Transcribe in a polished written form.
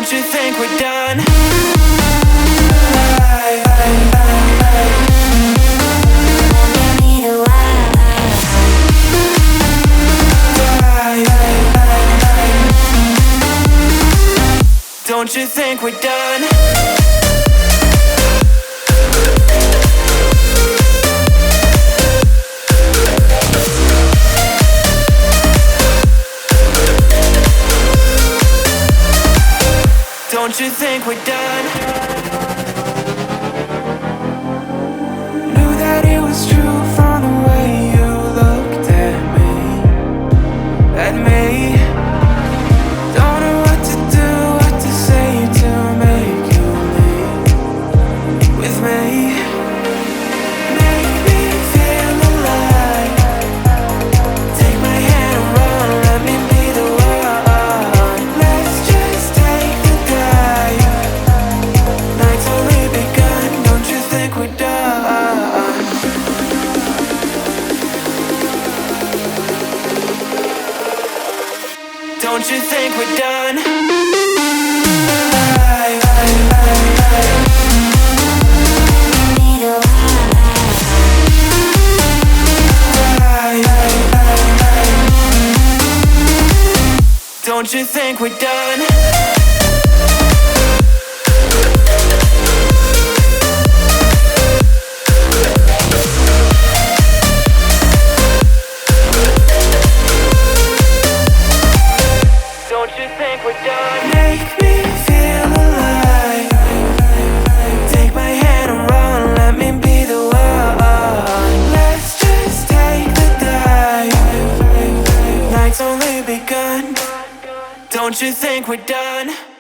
Don't you think we're done? Don't you think we're done? Don't you think we're done? Knew that it was true from the way you looked at me. At me. Don't know what to do, what to say to make you leave with me. Make me feel alive. Take my hand and run, let me be the one. Let's just take the dive. Night's only begun, don't you think we're done? Don't you think we're done? Don't you think we're done? Don't you think we're done? Make me feel alive. Take my hand and run, let me be the one. Let's just take the dive. Night's only begun. Don't you think we're done?